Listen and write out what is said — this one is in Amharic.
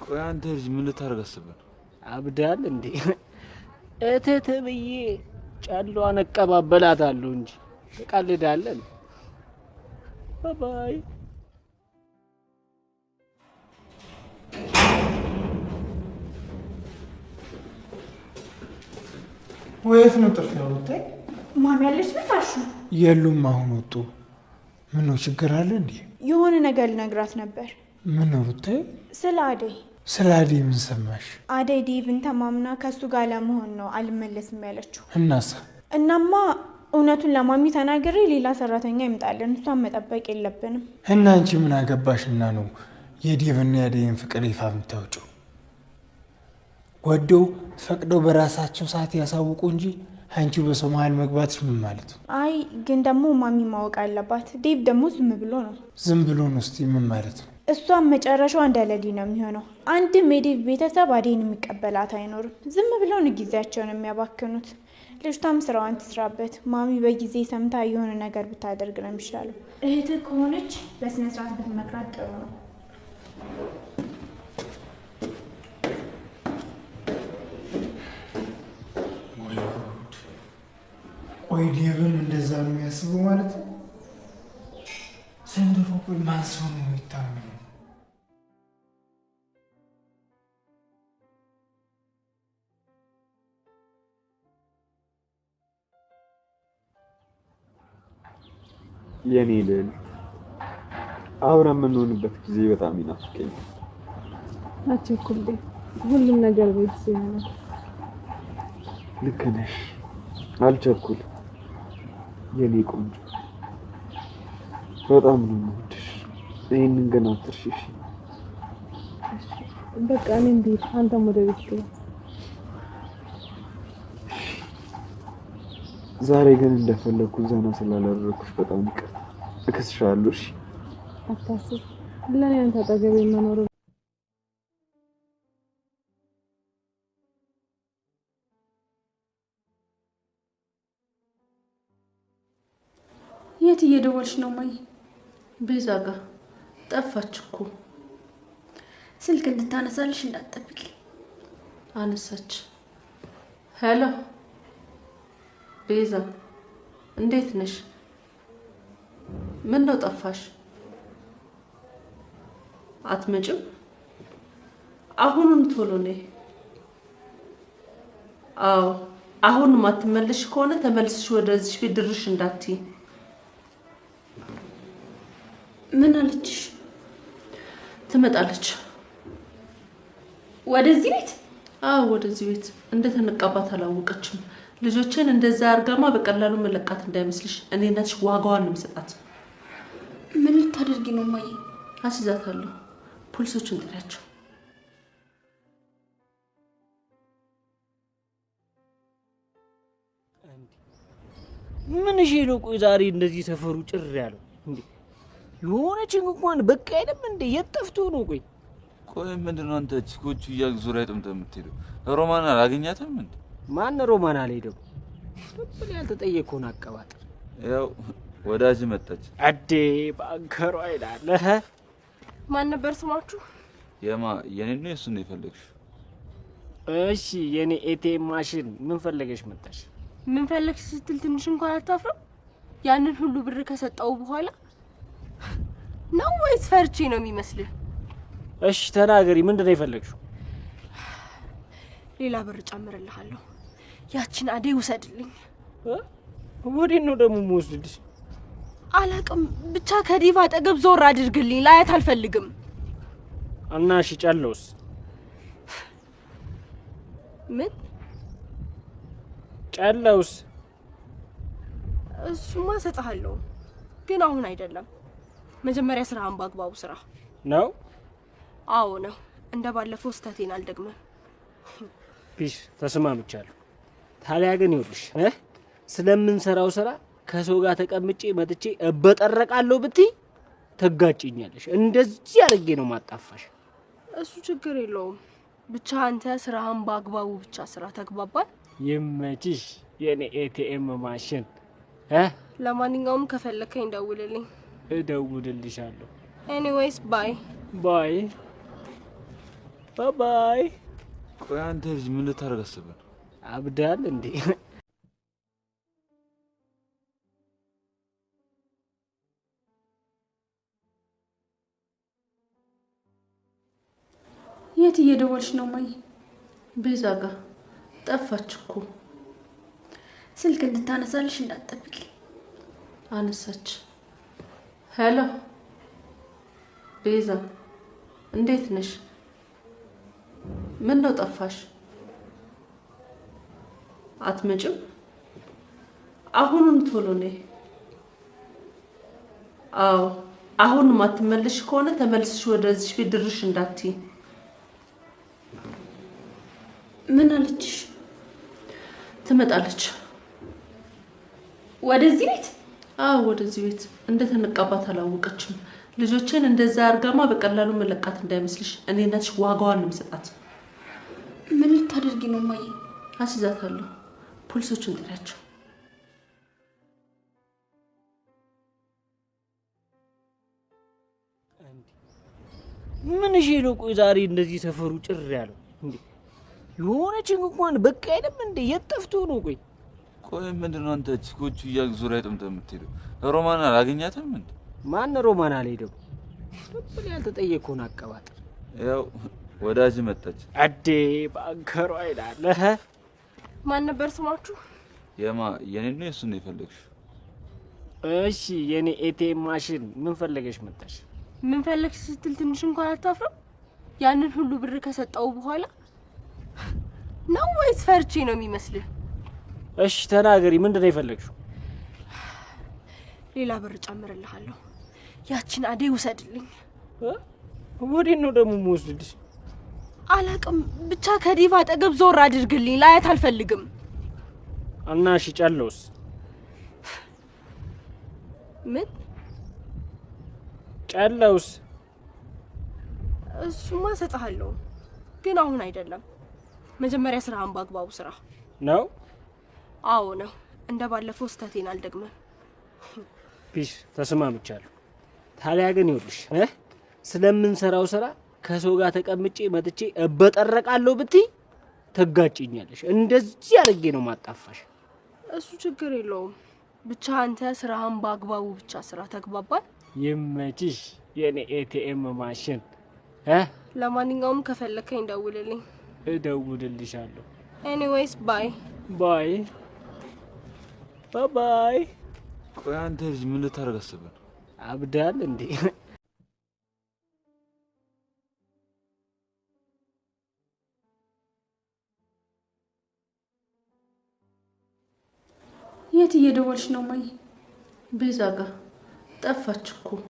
ቆይ አንተ ልጅ ምን ልታረጋስብን? አብዳል እንዴ? እተተብዬ ጫሏን አቀባበላታለሁ እንጂ ተቃልዳለን። ባይ ወይስ ነው ጥርፊያው? ታይ ማሚ ያለች ቤታሽ የሉም። አሁን ወጡ። ምን ነው ችግር አለ እንዴ? የሆነ ነገር ልነግራት ነበር። ምን ነው ታይ? ስለ አደይ። ስለ አደይ ምን ሰማሽ? አደይ ዴቭን ተማምና ከሱ ጋር ለመሆን ነው አልመለስም ያለችው። እናማ እውነቱን ለማሚ ተናግሬ ሌላ ሰራተኛ ይምጣልን፣ እሷን መጠበቅ የለብንም። እና አንቺ ምን አገባሽና ነው የዴቭና የአደይን ፍቅር ይፋ የምታወጪው? ወደው ፈቅደው በራሳቸው ሰዓት ያሳውቁ እንጂ አንቺ በሰው መሀል መግባትሽ ምን ማለት ነው? አይ ግን ደግሞ ማሚ ማወቅ አለባት። ዴቭ ደግሞ ዝም ብሎ ነው። ዝም ብሎ ነው? እስቲ ምን ማለት ነው? እሷም መጨረሻዋ እንደለዲ ነው የሚሆነው። አንድም የዴቭ ቤተሰብ አደይን የሚቀበላት አይኖርም። ዝም ብለው ነው ጊዜያቸውን የሚያባክኑት። ልጅቷም ስራዋን ትስራበት። ማሚ በጊዜ ሰምታ የሆነ ነገር ብታደርግ ነው የሚሻለው። እህትህ ከሆነች በስነ ስርዓት ብትመክራት ጥሩ ነው። ወይ ዴቭም እንደዛ ነው የሚያስበው ማለት ነው? ዘንድሮ ቆይ ማን ሰው ነው የሚታመነው? የኔ ልል አብረን የምንሆንበት ጊዜ በጣም ይናፍቀኛል። አትቸኩል፣ ሁሉም ነገር ቤት ይሆናል። ልክ ነሽ፣ አልቸኩል። የኔ ቆንጆ በጣም ነው የምወድሽ። ይሄንን ገና አትርሺሽ። በቃ እኔም ብሄድ አንተም ወደ ቤት ግባ። ዛሬ ግን እንደፈለኩ ዘና ስላላደረኩሽ በጣም ይቅር። እከስሻለሁ። እሺ አታስብ፣ ለኔ አንተ አጠገቤ መኖር የት እየደወልሽ ነው ማይ? ቤዛ ጋር ጠፋች እኮ። ስልክ እንድታነሳልሽ እንዳትጠብቂ። አነሳች። ሄሎ ቤዛ፣ እንዴት ነሽ? ምን ነው ጠፋሽ? አትመጭም? አሁኑን ቶሎ ነይ። አዎ አሁን ማትመለሽ ከሆነ ተመልስሽ ወደዚህ ቤት ድርሽ እንዳትይ። ምን አለችሽ? ትመጣለች ወደዚህ ቤት? አዎ ወደዚህ ቤት። እንደተነቃባት አላወቀችም። ልጆችን እንደዛ አርጋማ በቀላሉ መለቃት እንዳይመስልሽ። እኔ እናትሽ ዋጋዋን እንሰጣት። ምን ልታደርጊ ነው ማይ? አስይዛታለሁ። ፖሊሶችን ጥሪያቸው። ምን እሺ ነው? ቆይ ዛሬ እንደዚህ ሰፈሩ ጭር ያለው እንዴ? የሆነች እንኳን በቃ አይደለም እንዴ? የጠፍቶ ነው? ቆይ ምንድነው አንተ ቺኮቹ ዙሪያ ጥምጥም የምትሄደው? ሮማን አላገኛትም እንዴ? ማን ሮማን አልሄደም? ምን ያልተጠየቀውን አቀባጥር። ያው ወዳጅ መጣች። አዴ ባንከሯ ይላል። ማን ነበር ስማችሁ? የኔ ነው እሱ ነው የፈለግሽው? እሺ የኔ ኤቲኤም ማሽን ምን ፈለገሽ መጣሽ? ምን ፈለግሽ ስትል ትንሽ እንኳን አታፍረም? ያንን ሁሉ ብር ከሰጣው በኋላ ነው ወይስ ፈርቼ ነው የሚመስልህ? እሺ ተናገሪ፣ ምንድነው የፈለግሽው? ሌላ ብር ጨምርልሃለሁ። ያችን አደይ ውሰድልኝ። ወዴት ነው ደግሞ የምወስድልሽ? አላቅም፣ ብቻ ከዲቫ አጠገብ ዞር አድርግልኝ። ላያት አልፈልግም። እና እሺ ጨለውስ? ምን ጨለውስ? እሱማ እሰጥሃለሁ፣ ግን አሁን አይደለም። መጀመሪያ ስራህን በአግባቡ ስራ። ነው? አዎ ነው። እንደባለፈው ስተቴን አልደግመም። ፒስ ተስማምቻለሁ። ታዲያ ግን ይኸውልሽ ስለምንሰራው ስራ ከሰው ጋር ተቀምጬ መጥቼ እበጠረቃለሁ ብትይ ተጋጭኛለሽ። እንደዚህ አድርጌ ነው ማጣፋሽ። እሱ ችግር የለውም። ብቻ አንተ ስራህን በአግባቡ ብቻ ስራ። ተግባባን? ይመችሽ የኔ ኤቲኤም ማሽን። ለማንኛውም ከፈለከኝ ደውልልኝ። እደውልልሻለሁ። ኤኒዌይስ ባይ ባይ። ባይ። ቆይ አንተ ልጅ ምን ልታደርግ አስበህ ነው? አብዳል እንዴ? የት እየደወልሽ ነው ማይ? ቤዛ ጋር ጠፋች እኮ። ስልክ እንድታነሳልሽ እንዳትጠብቂ። አነሳች። ሄሎ ቤዛ፣ እንዴት ነሽ? ምን ነው ጠፋሽ? አትመጭም? አሁኑን ቶሎ ነይ። አዎ አሁን ማትመለሽ ከሆነ ተመልስሽ ወደዚህ ቤት ድርሽ እንዳትይ። ምን አለችሽ? ትመጣለች። ወደዚህ ቤት? አዎ ወደዚህ ቤት። እንደተነቃባት አላወቀችም። ልጆችን እንደዛ አርጋማ በቀላሉ መለቃት እንዳይመስልሽ። እኔ እናትሽ ዋጋዋን ነው የምሰጣት። ምን ልታደርጊ ነው ማይ? አስይዛታለሁ። ፖሊሶችን ጥሪያቸው። ምን እሺ ነው? ቆይ ዛሬ እንደዚህ ሰፈሩ ጭር ያለው እንዴ? የሆነችን እንኳን በቃ አይደለም እንዴ? የት ጠፍቶ ነው? ቆይ ምንድነው አንተ ቺኮቹ እያልክ ዙሪያ ጥምጥም የምትሄደው? ሮማን አላገኛትም እንዴ? ማን ሮማን አልሄደም? ለምን ያልተጠየቀውን አቀባጥር። ያው ወዳጅ መጣች። አዴ ባንከሯ ይላል። ማን ነበር ስማችሁ? የኔ ነው የሱ ነው የፈለግሽው? እሺ የኔ ኤቲኤም ማሽን ምን ፈለገሽ መጣሽ? ምን ፈለግሽ ስትል ትንሽ እንኳን አታፍርም? ያንን ሁሉ ብር ከሰጠው በኋላ ነው ወይስ ፈርቼ ነው የሚመስልህ? እሺ ተናገሪ፣ ምንድነው የፈለግሽው? ሌላ ብር ጨምርልሃለሁ። ያችን አዴ ውሰድልኝ። ወዴት ነው ደግሞ የምወስድልሽ? አላቅም፣ ብቻ ከዲቫ አጠገብ ዞር አድርግልኝ። ላያት አልፈልግም። እና እሺ ጨለውስ? ምን ጨለውስ? እሱማ እሰጥሃለሁ፣ ግን አሁን አይደለም። መጀመሪያ ስራህን በአግባቡ ስራ ነው። አዎ ነው። እንደ ባለፈው ስህተቴን አልደግመም። ፒስ ተስማምቻለሁ። ታዲያ ግን ይኸውልሽ ስለምንሰራው ስራ ከሰው ጋር ተቀምጬ መጥቼ እበጠረቃለሁ ብትይ ትጋጭኛለሽ። እንደዚህ አድርጌ ነው ማጣፋሽ። እሱ ችግር የለውም። ብቻ አንተ ስራህን በአግባቡ ብቻ ስራ። ተግባባል? ይመችሽ የኔ ኤቲኤም ማሽን። ለማንኛውም ከፈለከኝ ደውልልኝ። እደውልልሻለሁ። ኤኒዌይስ ባይ ባይ ባይ። ቆይ አንተ ልጅ ምን ልታደርግ አስበህ ነው? አብዳል እንዴ? የት እየደወልሽ ነው ማይ? ቤዛ ጋር ጠፋች እኮ።